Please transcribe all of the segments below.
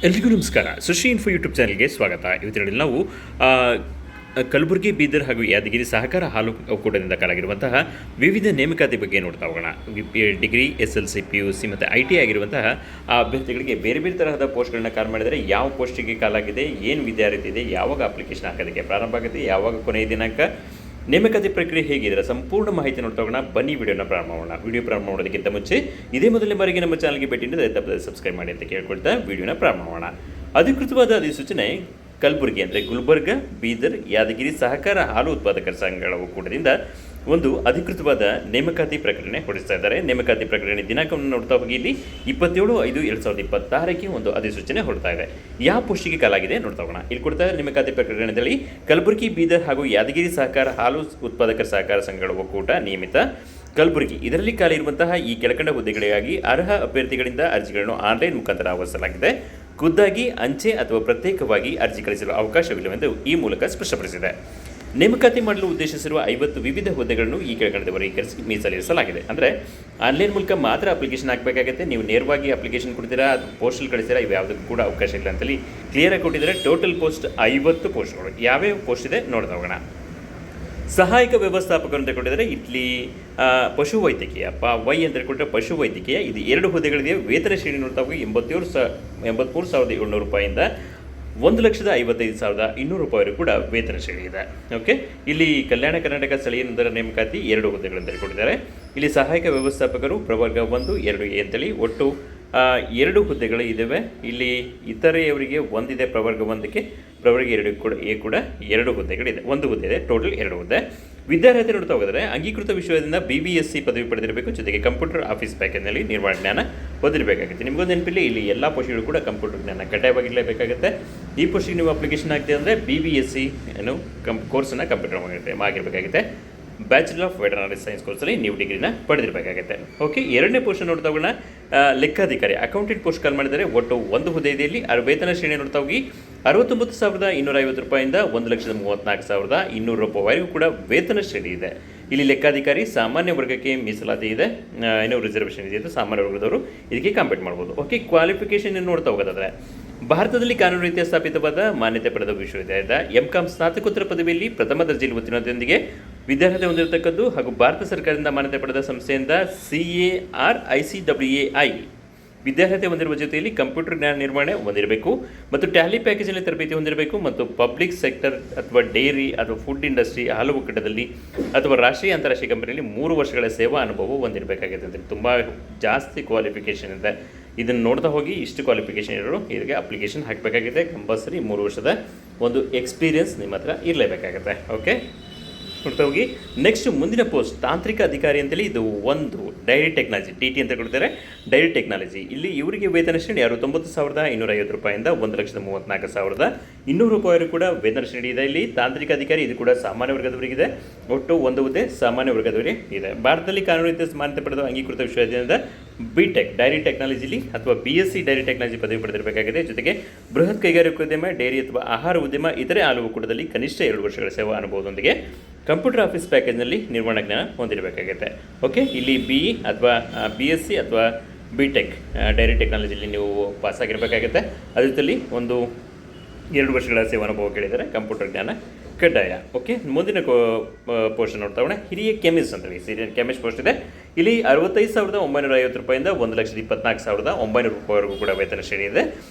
ಎಲ್ರಿಗೂ ನಮಸ್ಕಾರ. ಸುಶಿ info YouTube ಚಾನಲ್ಗೆ ಸ್ವಾಗತ. ಇವತ್ತಿನಲ್ಲಿ ನಾವು ಕಲಬುರಗಿ, ಬೀದರ್ ಹಾಗೂ ಯಾದಗಿರಿ ಸಹಕಾರ ಹಾಲು ಒಕ್ಕೂಟದಿಂದ ಕಲಾಗಿರುವಂತಹ ವಿವಿಧ ನೇಮಕಾತಿ ಬಗ್ಗೆ ನೋಡ್ತಾ ಹೋಗೋಣ. ಡಿಗ್ರಿ, SLC, PUC ಮತ್ತು IT ಆಗಿರುವಂತಹ ಆ ಅಭ್ಯರ್ಥಿಗಳಿಗೆ ಬೇರೆ ಬೇರೆ ತರಹದ ಪೋಸ್ಟ್ಗಳನ್ನ ಕಾಲ್ ಮಾಡಿದರೆ ಯಾವ ಪೋಸ್ಟಿಗೆ ಕಾಲಾಗಿದೆ, ಏನು ವಿದ್ಯಾರ್ಥಿ ಇದೆ, ಯಾವಾಗ ಅಪ್ಲಿಕೇಶನ್ ಹಾಕೋದಕ್ಕೆ ಪ್ರಾರಂಭ ಆಗುತ್ತೆ, ಯಾವಾಗ ಕೊನೆಯ ದಿನಾಂಕ, ನೇಮಕಾತಿ ಪ್ರಕ್ರಿಯೆ ಹೇಗಿದ್ರೆ ಸಂಪೂರ್ಣ ಮಾಹಿತಿ ನೋಡ್ತಾ ಹೋಗೋಣ. ಬನ್ನಿ ವಿಡಿಯೋನ ಪ್ರಾರಂಭ ಮಾಡೋಣ. ವಿಡಿಯೋ ಪ್ರಾರಂಭ ಮಾಡೋದಕ್ಕಿಂತ ಮುಂಚೆ ಇದೇ ಮೊದಲನೇ ಬಾರಿಗೆ ನಮ್ಮ ಚಾನಲ್ಗೆ ಭೇಟಿ ನೀಡಿದರೆ ತಪ್ಪದೆ ಸಬ್ಸ್ಕ್ರೈಬ್ ಮಾಡಿ ಅಂತ ಕೇಳ್ಕೊಳ್ತಾ ವಿಡಿಯೋನ ಪ್ರಾರಂಭ ಮಾಡೋಣ. ಅಧಿಕೃತವಾದ ಅಧಿಸೂಚನೆ ಕಲಬುರಗಿ ಅಂದರೆ ಗುಲ್ಬರ್ಗ, ಬೀದರ್, ಯಾದಗಿರಿ ಸಹಕಾರ ಹಾಲು ಉತ್ಪಾದಕರ ಸಂಘಗಳ ಒಕ್ಕೂಟದಿಂದ ಒಂದು ಅಧಿಕೃತವಾದ ನೇಮಕಾತಿ ಪ್ರಕಟಣೆ ಹೊರಡಿಸ್ತಾ ಇದ್ದಾರೆ. ನೇಮಕಾತಿ ಪ್ರಕಟಣೆ ದಿನಾಂಕವನ್ನು ನೋಡ್ತಾ ಹೋಗಿ ಇಲ್ಲಿ 27/5/2026 ಒಂದು ಅಧಿಸೂಚನೆ ಹೊರಡ್ತಾ ಇದೆ. ಯಾವ ಪೋಸ್ಟಿಗೆ ಕಾಲಾಗಿದೆ ನೋಡ್ತಾ ಹೋಗೋಣ. ಇಲ್ಲಿ ಕೊಡ್ತಾ ನೇಮಕಾತಿ ಪ್ರಕಟಣೆಯಲ್ಲಿ ಕಲಬುರಗಿ, ಬೀದರ್ ಹಾಗೂ ಯಾದಗಿರಿ ಸಹಕಾರ ಹಾಲು ಉತ್ಪಾದಕರ ಸಹಕಾರ ಸಂಘಗಳ ಒಕ್ಕೂಟ ನಿಯಮಿತ ಕಲಬುರಗಿ ಇದರಲ್ಲಿ ಖಾಲಿ ಇರುವಂತಹ ಈ ಕೆಳಕಂಡ ಹುದ್ದೆಗಳಿಗಾಗಿ ಅರ್ಹ ಅಭ್ಯರ್ಥಿಗಳಿಂದ ಅರ್ಜಿಗಳನ್ನು ಆನ್ಲೈನ್ ಮುಖಾಂತರ ಆಹ್ವಾನಿಸಲಾಗಿದೆ. ಖುದ್ದಾಗಿ ಅಂಚೆ ಅಥವಾ ಪ್ರತ್ಯೇಕವಾಗಿ ಅರ್ಜಿ ಕಳಿಸಲು ಅವಕಾಶವಿಲ್ಲವೆಂದು ಈ ಮೂಲಕ ಸ್ಪಷ್ಟಪಡಿಸಿದೆ. ನೇಮಕಾತಿ ಮಾಡಲು ಉದ್ದೇಶಿಸಿರುವ 50 ವಿವಿಧ ಹುದ್ದೆಗಳನ್ನು ಈ ಕೆಳಕಂಡದ ವರ್ಗೀಕರಿಸಿ ಮೀಸಲಿರಿಸಲಾಗಿದೆ. ಅಂದರೆ ಆನ್ಲೈನ್ ಮೂಲಕ ಮಾತ್ರ ಅಪ್ಲಿಕೇಶನ್ ಹಾಕಬೇಕಾಗುತ್ತೆ. ನೀವು ನೇರವಾಗಿ ಅಪ್ಲಿಕೇಶನ್ ಕೊಡ್ತೀರಾ ಅಥವಾ ಪೋಸ್ಟಲ್ಲಿ ಕಳಿಸ್ತೀರಾ, ಇವು ಯಾವುದಕ್ಕೂ ಕೂಡ ಅವಕಾಶ ಇಲ್ಲ ಅಂತೇಳಿ ಕ್ಲಿಯರಾಗಿ ಕೊಟ್ಟಿದ್ದಾರೆ. ಟೋಟಲ್ ಪೋಸ್ಟ್ 50 ಪೋಸ್ಟ್ಗಳು. ಯಾವ್ಯಾವ ಪೋಸ್ಟ್ ಇದೆ ನೋಡ್ತಾ ಹೋಗೋಣ. ಸಹಾಯಕ ವ್ಯವಸ್ಥಾಪಕರು ಅಂತ ಕೊಟ್ಟಿದ್ದಾರೆ. ಇಲ್ಲಿ ಪಶುವೈದ್ಯಕೀಯ ವೈ ಅಂತ ಕೊಟ್ಟರೆ ಪಶುವೈದ್ಯಕೀಯ ಇದು 2 ಹುದ್ದೆಗಳಿದೆ. ವೇತನ ಶ್ರೇಣಿ ನೋಡ್ತಾ ಹೋಗಿ 83,700 ರೂಪಾಯಿಂದ 1,55,200 ರೂಪಾಯಿವರೆಗೂ ಕೂಡ ವೇತನ ಶ್ರೇಣಿ ಇದೆ. ಓಕೆ, ಇಲ್ಲಿ ಕಲ್ಯಾಣ ಕರ್ನಾಟಕ ಸ್ಥಳೀಯ ನೋಂದಣಿ ನೇಮಕಾತಿ 2 ಹುದ್ದೆಗಳನ್ನು ಕೊಟ್ಟಿದ್ದಾರೆ. ಇಲ್ಲಿ ಸಹಾಯಕ ವ್ಯವಸ್ಥಾಪಕರು ಪ್ರವರ್ಗ 1, 2A ಅಂತೇಳಿ ಒಟ್ಟು 2 ಹುದ್ದೆಗಳು ಇದ್ದಾವೆ. ಇಲ್ಲಿ ಇತರೆಯವರಿಗೆ ಒಂದಿದೆ ಪ್ರವರ್ಗ 1ಕ್ಕೆ, ಪ್ರವರ್ಗ 2 ಕೂಡ ಎ ಕೂಡ 2 ಹುದ್ದೆಗಳಿದೆ. 1 ಹುದ್ದೆ ಇದೆ, ಟೋಟಲ್ 2 ಹುದ್ದೆ. ವಿದ್ಯಾರ್ಥಿ ನೋಡ್ತಾ ಹೋಗಿದ್ರೆ ಅಂಗೀಕೃತ ವಿಷಯದಿಂದ BBSc ಪದವಿ ಪಡೆದಿರಬೇಕು. ಜೊತೆಗೆ ಕಂಪ್ಯೂಟರ್ ಆಫೀಸ್ ಪ್ಯಾಕೇಜ್ನಲ್ಲಿ ನಿರ್ವಹಣೆ ಜ್ಞಾನ ಹೊಂದಿರಬೇಕಾಗುತ್ತೆ. ನಿಮಗೊಂದು ನೆನಪಿಲ್ಲ, ಇಲ್ಲಿ ಎಲ್ಲ ಪೋಸ್ಟ್ಗಳು ಕೂಡ ಕಂಪ್ಯೂಟರ್ ಜ್ಞಾನ ಕಡ್ಡಾಯವಾಗಿರಲೇಬೇಕಾಗುತ್ತೆ. ಈ ಪೋಸ್ಟಿಗೆ ನೀವು ಅಪ್ಲಿಕೇಶನ್ ಆಗ್ತೀವಿ ಅಂದರೆ BBSc ಏನು ಕೋರ್ಸನ್ನು ಕಂಪ್ಯೂಟರ್ ಆಗಿರಬೇಕಾಗುತ್ತೆ. ಬ್ಯಾಚುಲರ್ ಆಫ್ ವೆಟರ್ನರಿ ಸೈನ್ಸ್ ಕೋರ್ಸಲ್ಲಿ ನೀವು ಡಿಗ್ರಿನ ಪಡೆದಿರಬೇಕಾಗುತ್ತೆ. ಓಕೆ, 2ನೇ ಪೋಸ್ಟ್ ನೋಡ್ತಾ ಹೋಗೋಣ. ಲೆಕ್ಕಾಧಿಕಾರಿ ಅಕೌಂಟೆಂಟ್ ಪೋಸ್ಟ್ ಕಾಲ್ ಮಾಡಿದರೆ ಒಟ್ಟು 1 ಹುದ್ದೆ ಇದೆ. ಇಲ್ಲಿ ವೇತನ ಶ್ರೇಣಿ ನೋಡ್ತಾ ಹೋಗಿ 69,250 ರೂಪಾಯಿಂದ 1,34,200 ರೂಪಾಯಿವರೆಗೂ ಕೂಡ ವೇತನ ಶ್ರೇಣಿ ಇದೆ. ಇಲ್ಲಿ ಲೆಕ್ಕಾಧಿಕಾರಿ ಸಾಮಾನ್ಯ ವರ್ಗಕ್ಕೆ ಮೀಸಲಾತಿ ಇದೆ, ಏನೋ ರಿಸರ್ವೇಷನ್ ಇದೆ. ಸಾಮಾನ್ಯ ವರ್ಗದವರು ಇದಕ್ಕೆ ಕಾಂಪೀಟ್ ಮಾಡ್ಬೋದು. ಓಕೆ, ಕ್ವಾಲಿಫಿಕೇಷನ್ ನೋಡ್ತಾ ಹೋಗೋದಾದ್ರೆ ಭಾರತದಲ್ಲಿ ಕಾನೂನು ರೀತಿಯ ಸ್ಥಾಪಿತವಾದ ಮಾನ್ಯತೆ ಪಡೆದ ವಿಶ್ವವಿದ್ಯಾಲಯದ MCom ಸ್ನಾತಕೋತ್ತರ ಪದವಿಯಲ್ಲಿ ಪ್ರಥಮ ದರ್ಜೆಯಲ್ಲಿ ಉತ್ತೀರ್ಣತೆಯೊಂದಿಗೆ ವಿದ್ಯಾರ್ಹತೆ ಹೊಂದಿರತಕ್ಕದ್ದು ಹಾಗೂ ಭಾರತ ಸರ್ಕಾರದಿಂದ ಮಾನ್ಯತೆ ಪಡೆದ ಸಂಸ್ಥೆಯಿಂದ CARICWAI ವಿದ್ಯಾರ್ಹತೆ ಹೊಂದಿರುವ ಜೊತೆಯಲ್ಲಿ ಕಂಪ್ಯೂಟರ್ ಜ್ಞಾನ ನಿರ್ವಹಣೆ ಹೊಂದಿರಬೇಕು ಮತ್ತು ಟ್ಯಾಲಿ ಪ್ಯಾಕೇಜಲ್ಲಿ ತರಬೇತಿ ಹೊಂದಿರಬೇಕು ಮತ್ತು ಪಬ್ಲಿಕ್ ಸೆಕ್ಟರ್ ಅಥವಾ ಡೈರಿ ಅಥವಾ ಫುಡ್ ಇಂಡಸ್ಟ್ರಿ, ಹಾಲು ಒಕ್ಕೂಟದಲ್ಲಿ ಅಥವಾ ರಾಷ್ಟ್ರೀಯ ಅಂತಾರಾಷ್ಟ್ರೀಯ ಕಂಪನಿಯಲ್ಲಿ 3 ವರ್ಷಗಳ ಸೇವಾ ಅನುಭವ ಹೊಂದಿರಬೇಕಾಗಿದೆ. ಅಂದರೆ ತುಂಬ ಜಾಸ್ತಿ ಕ್ವಾಲಿಫಿಕೇಷನ್ ಇದೆ. ಇದನ್ನು ನೋಡ್ತಾ ಹೋಗಿ ಇಷ್ಟು ಕ್ವಾಲಿಫಿಕೇಷನ್ ಇರೋರು ಇದಕ್ಕೆ ಅಪ್ಲಿಕೇಶನ್ ಹಾಕಬೇಕಾಗಿದೆ. ಕಂಪಲ್ಸರಿ 3 ವರ್ಷದ ಒಂದು ಎಕ್ಸ್ಪೀರಿಯನ್ಸ್ ನಿಮ್ಮ ಹತ್ರ ಇರಲೇಬೇಕಾಗುತ್ತೆ. ಓಕೆ, ನೋಡ್ತಾ ಹೋಗಿ ನೆಕ್ಸ್ಟ್ ಮುಂದಿನ ಪೋಸ್ಟ್ ತಾಂತ್ರಿಕ ಅಧಿಕಾರಿ ಅಂತೇಳಿ ಇದು ಒಂದು ಡೈರಿ ಟೆಕ್ನಾಲಜಿ TT ಅಂತ ಕೊಡ್ತಾರೆ. ಡೈರಿ ಟೆಕ್ನಾಲಜಿ ಇಲ್ಲಿ ಇವರಿಗೆ ವೇತನ ಶ್ರೇಣಿ 69,250 ರೂಪಾಯಿಂದ 1,34,200 ರೂಪಾಯಿವರೆಗೂ ಕೂಡ ವೇತನ ಶ್ರೇಣಿ ಇದೆ. ಇಲ್ಲಿ ತಾಂತ್ರಿಕ ಅಧಿಕಾರಿ ಇದು ಕೂಡ ಸಾಮಾನ್ಯ ವರ್ಗದವರಿಗಿದೆ. ಒಟ್ಟು 1 ಹುದ್ದೆ ಸಾಮಾನ್ಯ ವರ್ಗದವರಿಗೆ ಇದೆ. ಭಾರತದಲ್ಲಿ ಕಾನೂನು ರೀತಿಯ ಮಾನ್ಯತೆ ಪಡೆದ ಅಂಗೀಕೃತ ವಿಶ್ವವಿದ್ಯಾಲಯದಿಂದ BTech ಡೈರಿ ಟೆಕ್ನಾಲಜಿಲಿ ಅಥವಾ BSc ಡೈರಿ ಟೆಕ್ನಾಲಜಿ ಪದವಿ ಪಡೆದಿರಬೇಕಾಗಿದೆ. ಜೊತೆಗೆ ಬೃಹತ್ ಕೈಗಾರಿಕೋದ್ಯಮ, ಡೈರಿ ಅಥವಾ ಆಹಾರ ಉದ್ಯಮ, ಇತರೆ ಹಾಲು ಒಕ್ಕೂಟದಲ್ಲಿ ಕನಿಷ್ಠ 2 ವರ್ಷಗಳ ಸೇವಾ ಅನುಭವದೊಂದಿಗೆ ಕಂಪ್ಯೂಟರ್ ಆಫೀಸ್ ಪ್ಯಾಕೇಜ್ನಲ್ಲಿ ನಿರ್ವಹಣಾ ಜ್ಞಾನ ಹೊಂದಿರಬೇಕಾಗುತ್ತೆ. ಓಕೆ, ಇಲ್ಲಿ BE ಅಥವಾ BSc ಅಥವಾ BTech ಡೈರಿ ಟೆಕ್ನಾಲಜಿಲಿ ನೀವು ಪಾಸಾಗಿರಬೇಕಾಗುತ್ತೆ. ಅದ್ರ ಜೊತೆಲಿ ಒಂದು 2 ವರ್ಷಗಳ ಸೇವಾ ಅನುಭವ ಕೇಳಿದರೆ ಕಂಪ್ಯೂಟರ್ ಜ್ಞಾನ ಕಡ್ಡಾಯ. ಓಕೆ, ಮುಂದಿನ ಪೋಸ್ಟ್ ನೋಡ್ತಾ ಹೋಗೋಣ. ಹಿರಿಯ ಕೆಮಿಸ್ಟ್ ಅಂತೇಳಿ ಸೀನಿಯರ್ ಕೆಮಿಸ್ಟ್ ಪೋಸ್ಟ್ ಇದೆ. ಇಲ್ಲಿ 65,950 ರೂಪಾಯಿಂದ 1,24,900 ರೂಪಾಯಿವರೆಗೂ ಕೂಡ ವೇತನ ಶ್ರೇಣಿ ಇದೆ.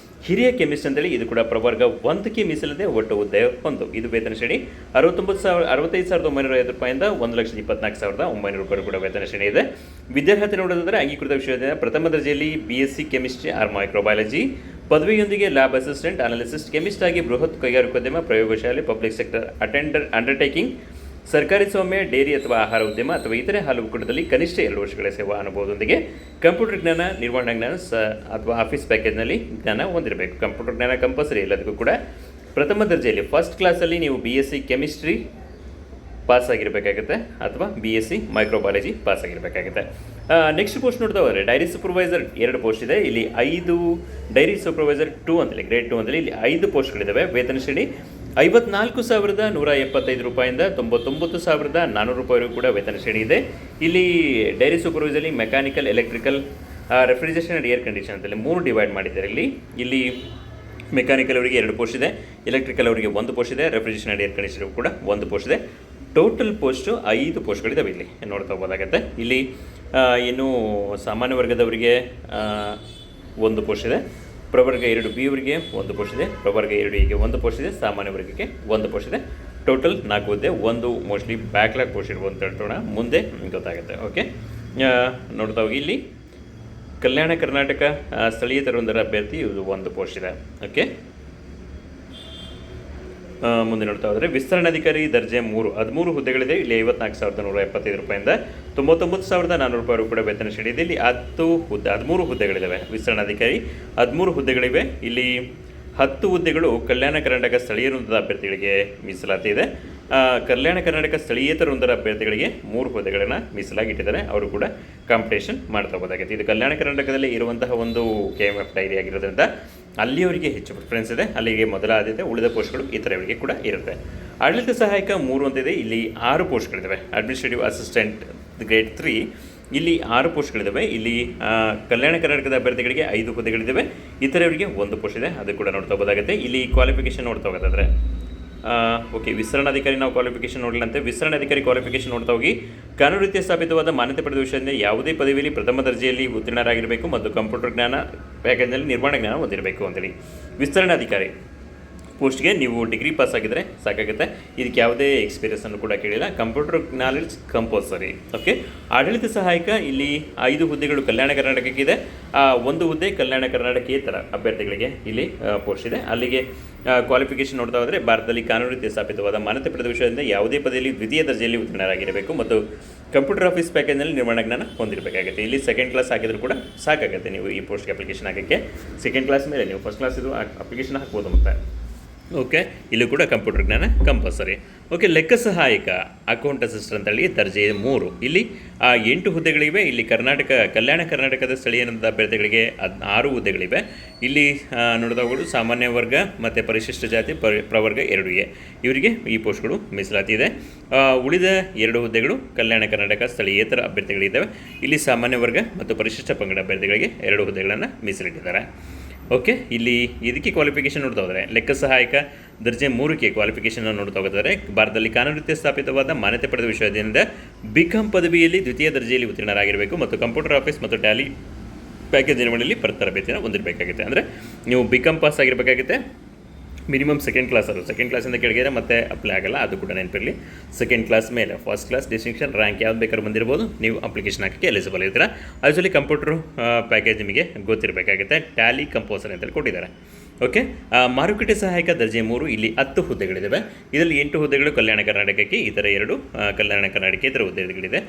ಹಿರಿಯ ಕೆಮಿಸ್ಟ್ ಅಂತೇಳಿ ಇದು ಕೂಡ ಪ್ರವರ್ಗ 1ಕ್ಕೆ ಮೀಸಲಿದೆ. ಒಟ್ಟು ಹುದ್ದೆ 1. ಇದು ವೇತನ ಶ್ರೇಣಿ 65,950 ರೂಪಾಯಿಂದ 1,24,900 ರೂಪಾಯಿ ಕೂಡ ವೇತನ ಶ್ರೇಣಿ ಇದೆ. ವಿದ್ಯಾರ್ಹತೆ ನೋಡೋದಾದರೆ ಅಂಗೀಕೃತ ವಿಶ್ವವಿದ್ಯಾಲಯ ಪ್ರಥಮ ದರ್ಜೆಯಲ್ಲಿ BSc ಕೆಮಿಸ್ಟ್ರಿ ಆರ್ ಮೈಕ್ರೋಬಯಾಲಜಿ ಪದವಿಯೊಂದಿಗೆ ಲ್ಯಾಬ್ ಅಸಿಸ್ಟೆಂಟ್, ಅನಾಲಿಸಿಸ್ಟ್, ಕೆಮಿಸ್ಟ್ ಆಗಿ ಬೃಹತ್ ಕೈಗಾರಿಕೋದ್ಯಮ, ಪ್ರಯೋಗಶಾಲೆ, ಪಬ್ಲಿಕ್ ಸೆಕ್ಟರ್ ಅಂಡರ್ಟೇಕಿಂಗ್, ಸರ್ಕಾರಿ ಸ್ವಾಮ್ಯ, ಡೈರಿ ಅಥವಾ ಆಹಾರ ಉದ್ಯಮ ಅಥವಾ ಇತರೆ ಹಾಲು ಒಕ್ಕೂಟದಲ್ಲಿ ಕನಿಷ್ಠ 2 ವರ್ಷಗಳ ಸೇವಾ ಅನುಭವದೊಂದಿಗೆ ಕಂಪ್ಯೂಟರ್ ಜ್ಞಾನ, ನಿರ್ವಹಣಾ ಜ್ಞಾನ ಅಥವಾ ಆಫೀಸ್ ಪ್ಯಾಕೇಜ್ನಲ್ಲಿ ಜ್ಞಾನ ಹೊಂದಿರಬೇಕು. ಕಂಪ್ಯೂಟರ್ ಜ್ಞಾನ ಕಂಪಲ್ಸರಿ ಎಲ್ಲದಕ್ಕೂ ಕೂಡ. ಪ್ರಥಮ ದರ್ಜೆಯಲ್ಲಿ ಫಸ್ಟ್ ಕ್ಲಾಸಲ್ಲಿ ನೀವು BSc ಕೆಮಿಸ್ಟ್ರಿ ಪಾಸ್ ಆಗಿರಬೇಕಾಗುತ್ತೆ ಅಥವಾ BSc ಮೈಕ್ರೋಬಯಾಲಜಿ ಪಾಸ್ ಆಗಿರಬೇಕಾಗುತ್ತೆ. ನೆಕ್ಸ್ಟ್ ಪೋಸ್ಟ್ ನೋಡ್ತಾ ಹೋದರೆ ಡೈರಿ ಸೂಪರ್ವೈಸರ್ 2 ಪೋಸ್ಟ್ ಇದೆ. ಇಲ್ಲಿ 5 ಡೈರಿ ಸೂಪರ್ವೈಸರ್ 2 ಅಂತೇಳಿ ಗ್ರೇಡ್ 2 ಅಂತೇಳಿ ಇಲ್ಲಿ 5 ಪೋಸ್ಟ್ಗಳಿದ್ದಾವೆ. ವೇತನ ಶ್ರೇಣಿ 54,175 ರೂಪಾಯಿಂದ 99,400 ರೂಪಾಯಿವರೆಗೂ ಕೂಡ ವೇತನ ಶ್ರೇಣಿ ಇದೆ. ಇಲ್ಲಿ ಡೈರಿ ಸೂಪರ್ವೈಸರ್ಲಿ mechanical, electrical, refrigeration and air condition ಅಂತೇಳಿ 3 ಡಿವೈಡ್ ಮಾಡಿದ್ದಾರೆ. ಇಲ್ಲಿ ಮೆಕ್ಯಾನಿಕಲ್ ಅವರಿಗೆ 2 ಪೋಸ್ಟ್ ಇದೆ, ಎಲೆಕ್ಟ್ರಿಕಲ್ ಅವರಿಗೆ 1 ಪೋಸ್ಟ್ ಇದೆ, ರೆಫ್ರಿಜರೇಷನ್ ಆ್ಯಂಡ್ ಏರ್ ಕಂಡೀಷನರ್ ಕೂಡ 1 ಪೋಸ್ಟ್ ಇದೆ. Total post 5 ಪೋಸ್ಟ್ಗಳಿದ್ದಾವೆ. ಇಲ್ಲಿ ನೋಡ್ತಾ ಹೋಗೋದಾಗತ್ತೆ. ಇಲ್ಲಿ ಇನ್ನು ಸಾಮಾನ್ಯ ವರ್ಗದವರಿಗೆ 1 ಪೋಸ್ಟ್ ಇದೆ, ಪ್ರವರ್ಗ 2B ಅವರಿಗೆ 1 ಪೋಸ್ಟ್ ಇದೆ, ಪ್ರವರ್ಗ 2Aಗೆ 1 ಪೋಸ್ಟ್ ಇದೆ, ಸಾಮಾನ್ಯ ವರ್ಗಕ್ಕೆ 1 ಪೋಸ್ಟ್ ಇದೆ. ಟೋಟಲ್ 4 ಹುದ್ದೆ, 1 ಮೋಸ್ಟ್ಲಿ ಬ್ಯಾಕ್ಲಾಗ್ ಪೋಸ್ಟ್ ಇರ್ಬೋದು ಅಂತ ಹೇಳ್ತೋಣ, ಮುಂದೆ ಗೊತ್ತಾಗುತ್ತೆ. ಓಕೆ, ನೋಡ್ತಾ ಹೋಗಿ. ಇಲ್ಲಿ ಕಲ್ಯಾಣ ಕರ್ನಾಟಕ ಸ್ಥಳೀಯೇತರೊಂದರ ಅಭ್ಯರ್ಥಿ ಇದು 1 ಪೋಸ್ಟ್ ಇದೆ. ಓಕೆ, ಮುಂದೆ ನೋಡ್ತಾ ಹೋದರೆ ವಿಸ್ತರಣಾಧಿಕಾರಿ ದರ್ಜೆ 3 13 ಹುದ್ದೆಗಳಿದೆ. ಇಲ್ಲಿ 54,175 ರೂಪಾಯಿಂದ 99,400 ರೂಪಾಯಿ ಕೂಡ ವೇತನ ಶ್ರೇಣಿ ಇದೆ. ಇಲ್ಲಿ 13 ಹುದ್ದೆಗಳಿದ್ದಾವೆ. ವಿಸ್ತರಣಾಧಿಕಾರಿ 13 ಹುದ್ದೆಗಳಿವೆ. ಇಲ್ಲಿ 10 ಹುದ್ದೆಗಳು ಕಲ್ಯಾಣ ಕರ್ನಾಟಕ ಸ್ಥಳೀಯ ವೃಂದದ ಅಭ್ಯರ್ಥಿಗಳಿಗೆ ಮೀಸಲಾತಿ ಇದೆ. ಕಲ್ಯಾಣ ಕರ್ನಾಟಕ ಸ್ಥಳೀಯೇತರ ಅಭ್ಯರ್ಥಿಗಳಿಗೆ 3 ಹುದ್ದೆಗಳನ್ನು ಮೀಸಲಾಗಿಟ್ಟಿದ್ದಾರೆ. ಅವರು ಕೂಡ ಕಾಂಪಿಟೇಷನ್ ಮಾಡ್ತಾ ಹೋದಾಗೈತೆ. ಇದು ಕಲ್ಯಾಣ ಕರ್ನಾಟಕದಲ್ಲಿ ಇರುವಂತಹ ಒಂದು KMF ಡೈರಿ ಆಗಿರೋದ್ರಿಂದ ಅಲ್ಲಿಯವರಿಗೆ ಹೆಚ್ಚು ಪ್ರಿಫರೆನ್ಸ್ ಇದೆ, ಅಲ್ಲಿಗೆ ಮೊದಲ ಆದ್ಯತೆ, ಉಳಿದ ಪೋಸ್ಟ್ಗಳು ಇತರವರಿಗೆ ಕೂಡ ಇರುತ್ತೆ. ಆಡಳಿತ ಸಹಾಯಕ 3 ಅಂತ ಇದೆ. ಇಲ್ಲಿ 6 ಪೋಸ್ಟ್ಗಳಿದ್ದಾವೆ. ಅಡ್ಮಿನಿಸ್ಟ್ರೇಟಿವ್ ಅಸಿಸ್ಟೆಂಟ್ ಗ್ರೇಡ್ 3 ಇಲ್ಲಿ 6 ಪೋಸ್ಟ್ಗಳಿದ್ದಾವೆ. ಇಲ್ಲಿ ಕಲ್ಯಾಣ ಕರ್ನಾಟಕದ ಅಭ್ಯರ್ಥಿಗಳಿಗೆ 5 ಹುದ್ದೆಗಳಿದ್ದಾವೆ, ಇತರವರಿಗೆ 1 ಪೋಸ್ಟ್ ಇದೆ. ಅದು ಕೂಡ ನೋಡ್ತಾ ಹೋಗೋದಾಗುತ್ತೆ. ಇಲ್ಲಿ ಕ್ವಾಲಿಫಿಕೇಷನ್ ನೋಡ್ತಾ ಹೋಗೋದಾದರೆ ಓಕೆ, ವಿಸ್ತರಣಾಧಿಕಾರಿ ನಾವು ಕ್ವಾಲಿಫಿಕೇಷನ್ ನೋಡಲಿಲ್ಲ ಅಂತೆ. ವಿಸ್ತರಣಾಧಿಕಾರಿ ಕ್ವಾಲಿಫಿಕೇಷನ್ ನೋಡ್ತಾ ಹೋಗಿ ಕಾನೂನು ರೀತಿಯ ಸ್ಥಾಪಿತವಾದ ಮಾನ್ಯತೆ ಪಡೆದ ವಿಷಯದಿಂದ ಯಾವುದೇ ಪದವಿಯಲ್ಲಿ ಪ್ರಥಮ ದರ್ಜೆಯಲ್ಲಿ ಉತ್ತೀರ್ಣರಾಗಿರಬೇಕು ಮತ್ತು ಕಂಪ್ಯೂಟರ್ ಜ್ಞಾನ ಪ್ಯಾಕೇಜ್ನಲ್ಲಿ ನಿರ್ಮಾಣ ಜ್ಞಾನ ಹೊಂದಿರಬೇಕು ಅಂತೇಳಿ. ವಿಸ್ತರಣಾಧಿಕಾರಿ ಪೋಸ್ಟ್ಗೆ ನೀವು ಡಿಗ್ರಿ ಪಾಸ್ ಆಗಿದ್ದರೆ ಸಾಕಾಗುತ್ತೆ. ಇದಕ್ಕೆ ಯಾವುದೇ ಎಕ್ಸ್ಪೀರಿಯನ್ಸನ್ನು ಕೂಡ ಕೇಳಿಲ್ಲ. Computer knowledge compulsory. ಓಕೆ, ಆಡಳಿತ ಸಹಾಯಕ ಇಲ್ಲಿ 5 ಹುದ್ದೆಗಳು ಕಲ್ಯಾಣ ಕರ್ನಾಟಕಕ್ಕಿದೆ. 1 ಹುದ್ದೆ ಕಲ್ಯಾಣ ಕರ್ನಾಟಕೇತರ ಅಭ್ಯರ್ಥಿಗಳಿಗೆ ಇಲ್ಲಿ ಪೋಸ್ಟ್ ಇದೆ. ಅಲ್ಲಿಗೆ ಕ್ವಾಲಿಫಿಕೇಷನ್ ನೋಡ್ತಾ ಹೋದರೆ ಭಾರತದಲ್ಲಿ ಕಾನೂನು ರೀತಿಯ ಸ್ಥಾಪಿತವಾದ ಮಾನ್ಯತೆ ಪಡೆದ ವಿಷಯದಿಂದ ಯಾವುದೇ ಪದವಿಯಲ್ಲಿ ದ್ವಿತೀಯ ದರ್ಜೆಯಲ್ಲಿ ಉತ್ತೀರ್ಣರಾಗಿರಬೇಕು ಮತ್ತು ಕಂಪ್ಯೂಟರ್ ಆಫೀಸ್ ಪ್ಯಾಕೇಜ್ನಲ್ಲಿ ನಿರ್ಮಾಣ ಜ್ಞಾನ ಹೊಂದಿರಬೇಕಾಗುತ್ತೆ. ಇಲ್ಲಿ 2nd ಕ್ಲಾಸ್ ಹಾಕಿದರೂ ಕೂಡ ಸಾಕಾಗುತ್ತೆ. ನೀವು ಈ ಪೋಸ್ಟ್ಗೆ ಅಪ್ಲಿಕೇಶನ್ ಹಾಕೋಕ್ಕೆ 2nd ಕ್ಲಾಸ್ ಮೇಲೆ ನೀವು 1st ಕ್ಲಾಸ್ ಇದು ಅಪ್ಲಿಕೇಶನ್ ಹಾಕ್ಬೋದು. ಮತ್ತು ಓಕೆ, ಇಲ್ಲೂ ಕೂಡ ಕಂಪ್ಯೂಟರ್ ಜ್ಞಾನ ಕಂಪಲ್ಸರಿ. ಓಕೆ, ಲೆಕ್ಕ ಸಹಾಯಕ ಅಕೌಂಟ್ ಅಸಿಸ್ಟೆಂಟ್ ಅಂತೇಳಿ ದರ್ಜೆ 3 ಇಲ್ಲಿ 8 ಹುದ್ದೆಗಳಿವೆ. ಇಲ್ಲಿ ಕಲ್ಯಾಣ ಕರ್ನಾಟಕದ ಸ್ಥಳೀಯ ಅಭ್ಯರ್ಥಿಗಳಿಗೆ 6 ಹುದ್ದೆಗಳಿವೆ. ಇಲ್ಲಿ ನೋಡಿದವುಗಳು ಸಾಮಾನ್ಯ ವರ್ಗ ಮತ್ತು ಪರಿಶಿಷ್ಟ ಜಾತಿ ಪ್ರವರ್ಗ 2A ಇವರಿಗೆ ಈ ಪೋಸ್ಟ್ಗಳು ಮೀಸಲಾತಿ ಇದೆ. ಉಳಿದ 2 ಹುದ್ದೆಗಳು ಕಲ್ಯಾಣ ಕರ್ನಾಟಕ ಸ್ಥಳೀಯೇತರ ಅಭ್ಯರ್ಥಿಗಳಿದ್ದಾವೆ. ಇಲ್ಲಿ ಸಾಮಾನ್ಯ ವರ್ಗ ಮತ್ತು ಪರಿಶಿಷ್ಟ ಪಂಗಡ ಅಭ್ಯರ್ಥಿಗಳಿಗೆ 2 ಹುದ್ದೆಗಳನ್ನು ಮೀಸಲಿಟ್ಟಿದ್ದಾರೆ. ಓಕೆ, ಇಲ್ಲಿ ಇದಕ್ಕೆ ಕ್ವಾಲಿಫಿಕೇಷನ್ ನೋಡ್ತಾ ಹೋದರೆ ಲೆಕ್ಕ ಸಹಾಯಕ ದರ್ಜೆ 3ಕ್ಕೆ ಕ್ವಾಲಿಫಿಕೇಷನ್ ನೋಡ್ತಾ ಹೋದರೆ ಭಾರತದಲ್ಲಿ ಕಾನೂನು ರೀತಿಯ ಸ್ಥಾಪಿತವಾದ ಮಾನ್ಯತೆ ಪಡೆದ ವಿಷಯದಿಂದ BCom ಪದವಿಯಲ್ಲಿ ದ್ವಿತೀಯ ದರ್ಜೆಯಲ್ಲಿ ಉತ್ತೀರ್ಣರಾಗಿರಬೇಕು ಮತ್ತು ಕಂಪ್ಯೂಟರ್ ಆಫೀಸ್ ಮತ್ತು ಟ್ಯಾಲಿ ಪ್ಯಾಕೇಜ್ ನಿರ್ವಹಣೆಯಲ್ಲಿ ತರಬೇತಿಯನ್ನು ಹೊಂದಿರಬೇಕಾಗುತ್ತೆ. ಅಂದರೆ ನೀವು BCom ಪಾಸ್ ಆಗಿರಬೇಕಾಗುತ್ತೆ. ಮಿನಿಮಮ್ 2nd ಕ್ಲಾಸ್ ಅದು 2nd ಕ್ಲಾಸಿಂದ ಕೆಳಗೆ ಮತ್ತೆ ಅಪ್ಲೈ ಆಗಲ್ಲ, ಅದು ಕೂಡ ನೆನಪಿರಲಿ. 2nd ಕ್ಲಾಸ್ ಮೇಲೆ 1st ಕ್ಲಾಸ್ ಡಿಸ್ಟಿಂಕ್ಷನ್ ರ್ಯಾಂಕ್ ಯಾವ್ದು ಬೇಕಾದ್ರೂ ಬಂದಿರ್ಬೋದು. ನೀವು ಅಪ್ಲಿಕೇಶನ್ ಹಾಕಿ ಎಲಿಜಿಬಲ್ ಇರ್ತೀರಾ. ಅದರಲ್ಲಿ ಕಂಪ್ಯೂಟರ್ ಪ್ಯಾಕೇಜ್ ನಿಮಗೆ ಗೊತ್ತಿರಬೇಕಾಗುತ್ತೆ. ಟ್ಯಾಲಿ ಕಂಪೋಸರ್ ಅಂತೇಳಿ ಕೊಟ್ಟಿದ್ದಾರೆ. ಓಕೆ, ಮಾರುಕಟ್ಟೆ ಸಹಾಯಕ ದರ್ಜೆ 3 ಇಲ್ಲಿ 10 ಹುದ್ದೆಗಳಿದ್ದಾವೆ. ಇದರಲ್ಲಿ 8 ಹುದ್ದೆಗಳು ಕಲ್ಯಾಣ ಕರ್ನಾಟಕಕ್ಕೆ, ಇತರ 2 ಕಲ್ಯಾಣ ಕರ್ನಾಟಕೇತರ ಹುದ್ದೆಗಳಿದೆ.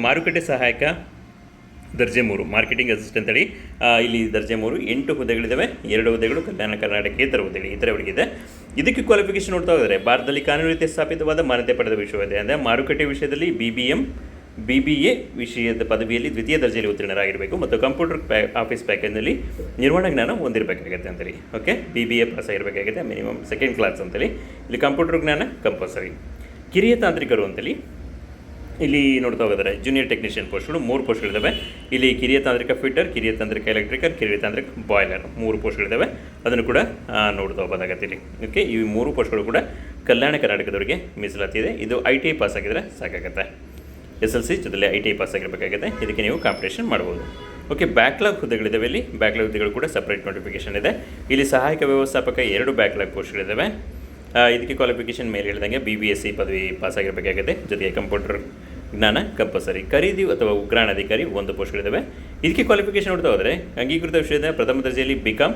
ಮಾರುಕಟ್ಟೆ ಸಹಾಯಕ ದರ್ಜೆ 3 ಮಾರ್ಕೆಟಿಂಗ್ ಅಸಿಸ್ಟೆಂಟ್ ಹೇಳಿ ಇಲ್ಲಿ ದರ್ಜೆ 3 8 ಹುದ್ದೆಗಳಿದ್ದಾವೆ. 2 ಹುದ್ದೆಗಳು ಕಲ್ಯಾಣ ಕರ್ನಾಟಕೇತರ ಹುದ್ದೆಗಳು ಇತರವರಿಗಿದೆ. ಇದಕ್ಕೆ ಕ್ವಾಲಿಫಿಕೇಷನ್ ನೋಡ್ತಾ ಹೋದರೆ ಭಾರತದಲ್ಲಿ ಕಾನೂನು ರೀತಿಯ ಸ್ಥಾಪಿತವಾದ ಮಾನ್ಯತೆ ಪಡೆದ ವಿಷಯವಿದೆ. ಅಂದರೆ ಮಾರುಕಟ್ಟೆ ವಿಷಯದಲ್ಲಿ BBA ವಿಷಯದ ಪದವಿಯಲ್ಲಿ ದ್ವಿತೀಯ ದರ್ಜೆಯಲ್ಲಿ ಉತ್ತೀರ್ಣರಾಗಿರಬೇಕು ಮತ್ತು ಕಂಪ್ಯೂಟರ್ ಆಫೀಸ್ ಪ್ಯಾಕೇಜ್ನಲ್ಲಿ ನಿರ್ವಹಣಾ ಜ್ಞಾನ ಹೊಂದಿರಬೇಕಾಗುತ್ತೆ ಅಂತೇಳಿ. ಓಕೆ, BBA ಪಾಸ್ ಆಗಿರಬೇಕಾಗುತ್ತೆ, ಮಿನಿಮಮ್ 2nd ಕ್ಲಾಸ್ ಅಂತೇಳಿ. ಇಲ್ಲಿ ಕಂಪ್ಯೂಟರ್ ಜ್ಞಾನ ಕಂಪಲ್ಸರಿ. ಕಿರಿಯ ತಾಂತ್ರಿಕರು ಅಂತೇಳಿ ಇಲ್ಲಿ ನೋಡ್ತಾ ಹೋಗಿದ್ದಾರೆ. ಜೂನಿಯರ್ ಟೆಕ್ನಿಷಿಯನ್ ಪೋಸ್ಟ್ಗಳು 3 ಪೋಸ್ಟ್ಗಳಿದ್ದಾವೆ. ಇಲ್ಲಿ ಕಿರಿಯ ತಾಂತ್ರಿಕ ಫಿಟ್ಟರ್, ಕಿರಿಯ ತಾಂತ್ರಿಕ ಎಲೆಕ್ಟ್ರಿಕಲ್, ಕಿರಿಯ ತಾಂತ್ರಿಕ ಬಾಯ್ಲರ್ 3 ಪೋಸ್ಟ್ಗಳಿದ್ದಾವೆ. ಅದನ್ನು ಕೂಡ ನೋಡ್ತಾ ಹೋಗೋದಾಗತ್ತೆ ಇಲ್ಲಿ. ಓಕೆ, ಈ 3 ಪೋಸ್ಟ್ಗಳು ಕೂಡ ಕಲ್ಯಾಣ ಕರ್ನಾಟಕದವರಿಗೆ ಮೀಸಲಾತಿ ಇದೆ. ಇದು ITI ಪಾಸ್ ಆಗಿದ್ರೆ ಸಾಕಾಗುತ್ತೆ. SLC ಜೊತೆಲಿ ITI ಪಾಸ್ ಆಗಿರಬೇಕಾಗುತ್ತೆ. ಇದಕ್ಕೆ ನೀವು ಕಾಂಪಿಟೇಷನ್ ಮಾಡ್ಬೋದು. ಓಕೆ, ಬ್ಯಾಕ್ಲಾಗ್ ಹುದ್ದೆಗಳಿದ್ದಾವೆ. ಇಲ್ಲಿ ಬ್ಯಾಕ್ಲಾಗ್ ಹುದ್ದೆಗಳು ಕೂಡ ಸಪ್ರೇಟ್ ನೋಟಿಫಿಕೇಷನ್ ಇದೆ. ಇಲ್ಲಿ ಸಹಾಯಕ ವ್ಯವಸ್ಥಾಪಕ 2 ಬ್ಯಾಕ್ಲಾಗ್ ಪೋಸ್ಟ್ಗಳಿದ್ದಾವೆ. ಇದಕ್ಕೆ ಕ್ವಾಲಿಫಿಕೇಷನ್ ಮೇಲೆ ಹೇಳಿದಂಗೆ BBSc ಪದವಿ ಪಾಸ್ ಆಗಿರಬೇಕಾಗುತ್ತೆ. ಜೊತೆಗೆ ಕಂಪ್ಯೂಟರ್ ಜ್ಞಾನ ಕಂಪಲ್ಸರಿ. ಖರೀದಿ ಅಥವಾ ಉಗ್ರಾಣಾಧಿಕಾರಿ 1 ಪೋಸ್ಟ್ಗಳಿದ್ದಾವೆ. ಇದಕ್ಕೆ ಕ್ವಾಲಿಫಿಕೇಷನ್ ನೋಡ್ತಾ ಹೋದರೆ ಅಂಗೀಕೃತ ವಿಷಯದ ಪ್ರಥಮ ದರ್ಜೆಯಲ್ಲಿ BCom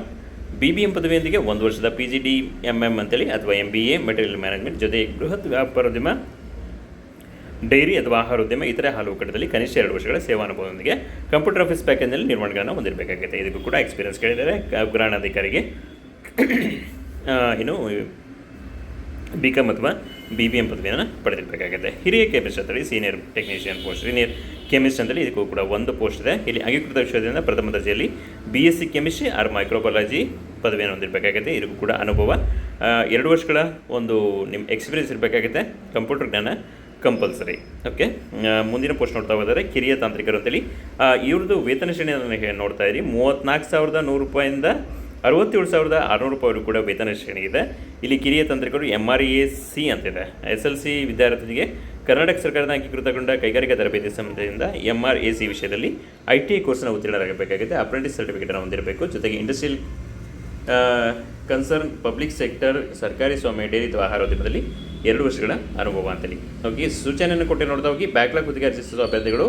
BBM ಪದವಿಯೊಂದಿಗೆ 1 ವರ್ಷದ PGDMM ಅಂತೇಳಿ ಅಥವಾ MBA ಮೆಟೀರಿಯಲ್ ಮ್ಯಾನೇಜ್ಮೆಂಟ್ ಜೊತೆಗೆ ಬೃಹತ್ ವ್ಯಾಪಾರೋದ್ಯಮ, ಡೈರಿ ಅಥವಾ ಆಹಾರೋದ್ಯಮ ಇತರೆ ಹಾಲು ಒಕ್ಕೂಟದಲ್ಲಿ ಕನಿಷ್ಠ 2 ವರ್ಷಗಳ ಸೇವಾನುಭವದೊಂದಿಗೆ ಕಂಪ್ಯೂಟರ್ ಆಫೀಸ್ ಪ್ಯಾಕೇಜ್ನಲ್ಲಿ ನಿರ್ಮಾಣಗಳನ್ನು ಹೊಂದಿರಬೇಕಾಗುತ್ತೆ. ಇದಕ್ಕೂ ಕೂಡ ಎಕ್ಸ್ಪೀರಿಯನ್ಸ್ ಕೇಳಿದರೆ ಉಗ್ರಾಣಾಧಿಕಾರಿಗೆ ಇನ್ನು BCom ಅಥವಾ BBM ಪದವಿಯನ್ನು ಪಡೆದಿರಬೇಕಾಗುತ್ತೆ. ಹಿರಿಯ ಕೆಮಿಸ್ಟ್ ಅಂತೇಳಿ senior technician post, senior chemist ಅಂತೇಳಿ ಇದಕ್ಕೂ ಕೂಡ 1 ಪೋಸ್ಟ್ ಇದೆ. ಇಲ್ಲಿ ಅಂಗೀಕೃತ ವಿಷಯದಿಂದ ಪ್ರಥಮ ದರ್ಜೆಯಲ್ಲಿ BSc ಕೆಮಿಸ್ಟ್ರಿ ಆರ್ ಮೈಕ್ರೋಬಯಾಲಜಿ ಪದವಿಯನ್ನು ಹೊಂದಿರಬೇಕಾಗುತ್ತೆ. ಇದಕ್ಕೂ ಕೂಡ ಅನುಭವ 2 ವರ್ಷಗಳ ಒಂದು ನಿಮ್ಮ ಎಕ್ಸ್ಪೀರಿಯನ್ಸ್ ಇರಬೇಕಾಗುತ್ತೆ. ಕಂಪ್ಯೂಟರ್ ಜ್ಞಾನ ಕಂಪಲ್ಸರಿ. ಓಕೆ, ಮುಂದಿನ ಪೋಸ್ಟ್ ನೋಡ್ತಾ ಹೋದರೆ ಕಿರಿಯ ತಾಂತ್ರಿಕರು ಅಂತೇಳಿ ಇವ್ರದ್ದು ವೇತನ ಶ್ರೇಣಿಯನ್ನು ನೋಡ್ತಾ ಇದ್ದೀರಿ. 34,100 ರೂಪಾಯಿಂದ 67,600 ರೂಪಾಯಿ ಕೂಡ ವೇತನ ಶ್ರೇಣಿ ಇದೆ. ಇಲ್ಲಿ ಕಿರಿಯ ತಂತ್ರಿಕರು MREC ಅಂತಿದೆ. SLC ವಿದ್ಯಾರ್ಥಿಗಳಿಗೆ ಕರ್ನಾಟಕ ಸರ್ಕಾರದ ಅಂಗೀಕೃತಗೊಂಡ ಕೈಗಾರಿಕಾ ತರಬೇತಿ ಸಂಸ್ಥೆಯಿಂದ MREC ವಿಷಯದಲ್ಲಿ ITI ಕೋರ್ಸ್ನ ಉತ್ತೀರ್ಣರಾಗಬೇಕಾಗಿದೆ. ಅಪ್ರೆಂಟಿಸ್ ಸರ್ಟಿಫಿಕೇಟನ್ನು ಹೊಂದಿರಬೇಕು. ಜೊತೆಗೆ ಇಂಡಸ್ಟ್ರಿಯಲ್ ಕನ್ಸರ್ನ್, ಪಬ್ಲಿಕ್ ಸೆಕ್ಟರ್, ಸರ್ಕಾರಿ ಸ್ವಾಮ್ಯ, ಡೈರಿ ಅಥವಾ ಆಹಾರ ಉದ್ಯಮದಲ್ಲಿ 2 ವರ್ಷಗಳ ಅನುಭವ ಅಂತೇಳಿ. ಓಕೆ, ಸೂಚನೆಯನ್ನು ಕೊಟ್ಟು ನೋಡ್ತಾ ಹೋಗಿ. ಬ್ಯಾಕ್ಲಾಗ್ ಹುದ್ದೆಗೆ ಅರ್ಜಿಸುವ ಅಭ್ಯರ್ಥಿಗಳು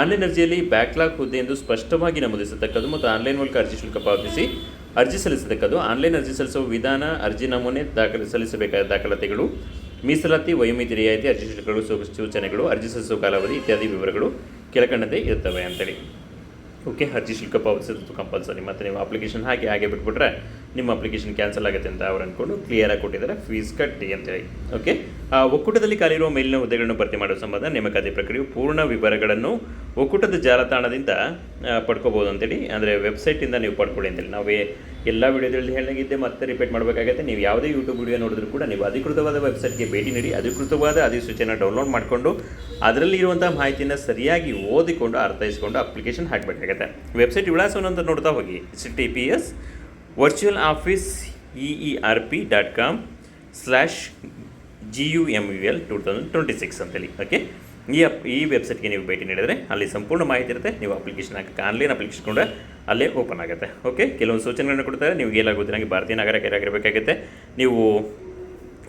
ಆನ್ಲೈನ್ ಅರ್ಜಿಯಲ್ಲಿ ಬ್ಯಾಕ್ಲಾಗ್ ಹುದ್ದೆ ಎಂದು ಸ್ಪಷ್ಟವಾಗಿ ನಮೂದಿಸತಕ್ಕದ್ದು ಮತ್ತು ಆನ್ಲೈನ್ ಮೂಲಕ ಅರ್ಜಿ ಶುಲ್ಕ ಪಾವತಿಸಿ ಅರ್ಜಿ ಸಲ್ಲಿಸತಕ್ಕದ್ದು. ಆನ್ಲೈನ್ ಅರ್ಜಿ ಸಲ್ಲಿಸುವ ವಿಧಾನ, ಅರ್ಜಿ ನಮೂನೆ, ಸಲ್ಲಿಸಬೇಕಾದ ದಾಖಲಾತಿಗಳು, ಮೀಸಲಾತಿ, ವಯೋಮಿತಿ ರಿಯಾಯಿತಿ, ಅರ್ಜಿ ಶುಲ್ಕಗಳು, ಸೂಚನೆಗಳು, ಅರ್ಜಿ ಸಲ್ಲಿಸುವ ಕಾಲಾವಧಿ ಇತ್ಯಾದಿ ವಿವರಗಳು ಕೆಳಕಂಡಂತೆ ಇರ್ತವೆ ಅಂತೇಳಿ. ಓಕೆ, ಅರ್ಜಿ ಶುಲ್ಕ ಪಾವತಿಸೋದು ಕಂಪಲ್ಸರಿ. ಮತ್ತು ನೀವು ಅಪ್ಲಿಕೇಶನ್ ಹಾಗೆ ಬಿಟ್ಬಿಟ್ರೆ ನಿಮ್ಮ ಅಪ್ಲಿಕೇಶನ್ ಕ್ಯಾನ್ಸಲ್ ಆಗುತ್ತೆ ಅಂತ ಅವ್ರು ಅಂದ್ಕೊಂಡು ಕ್ಲಿಯರಾಗಿ ಕೊಟ್ಟಿದ್ದಾರೆ, ಫೀಸ್ ಕಟ್ಟಿ ಅಂತೇಳಿ. ಓಕೆ, ಒಕ್ಕೂಟದಲ್ಲಿ ಖಾಲಿರುವ ಮೇಲಿನ ಹುದ್ದೆಗಳನ್ನು ಭರ್ತಿ ಮಾಡುವ ಸಂಬಂಧ ನೇಮಕಾತಿ ಪ್ರಕ್ರಿಯೆಯು ಪೂರ್ಣ ವಿವರಗಳನ್ನು ಒಕ್ಕೂಟದ ಜಾಲತಾಣದಿಂದ ಪಡ್ಕೋಬೋದು ಅಂತೇಳಿ. ಅಂದರೆ ವೆಬ್ಸೈಟಿಂದ ನೀವು ಪಡ್ಕೊಳ್ಳಿ ಅಂತೇಳಿ. ನಾವು ಎಲ್ಲ ವಿಡಿಯೋದಲ್ಲಿ ಹೇಳಾಗಿದ್ದೆ, ಮತ್ತೆ ರಿಪೀಟ್ ಮಾಡಬೇಕಾಗುತ್ತೆ. ನೀವು ಯಾವುದೇ ಯೂಟ್ಯೂಬ್ ವಿಡಿಯೋ ನೋಡಿದ್ರೂ ಕೂಡ ನೀವು ಅಧಿಕೃತವಾದ ವೆಬ್ಸೈಟ್ಗೆ ಭೇಟಿ ನೀಡಿ ಅಧಿಕೃತವಾದ ಅಧಿಸೂಚನೆ ಡೌನ್ಲೋಡ್ ಮಾಡಿಕೊಂಡು ಅದರಲ್ಲಿ ಇರುವಂಥ ಮಾಹಿತಿಯನ್ನು ಸರಿಯಾಗಿ ಓದಿಕೊಂಡು ಅರ್ಥೈಸಿಕೊಂಡು ಅಪ್ಲಿಕೇಶನ್ ಹಾಕಬೇಕಾಗುತ್ತೆ. ವೆಬ್ಸೈಟ್ ವಿಳಾಸವನ್ನು ಅಂತ ನೋಡ್ತಾ ಹೋಗಿ. HTTPS virtualoffice.com/GUMUL2026 ಅಂತೇಳಿ. ಓಕೆ, ಈ ವೆಬ್ಸೈಟ್ಗೆ ನೀವು ಭೇಟಿ ನೀಡಿದರೆ ಅಲ್ಲಿ ಸಂಪೂರ್ಣ ಮಾಹಿತಿ ಇರುತ್ತೆ. ನೀವು ಅಪ್ಲಿಕೇಶನ್ ಹಾಕಕ್ಕೆ ಆನ್ಲೈನ್ ಅಪ್ಲಿಕೇಶನ್ ಕೂಡ ಅಲ್ಲೇ ಓಪನ್ ಆಗುತ್ತೆ. ಓಕೆ, ಕೆಲವೊಂದು ಸೂಚನೆಗಳನ್ನು ಕೊಡ್ತಾರೆ. ನೀವು ಏನಾಗುತ್ತೆ, ನನಗೆ ಭಾರತೀಯ ನಾಗರಿಕರಾಗಿರಬೇಕಾಗುತ್ತೆ. ನೀವು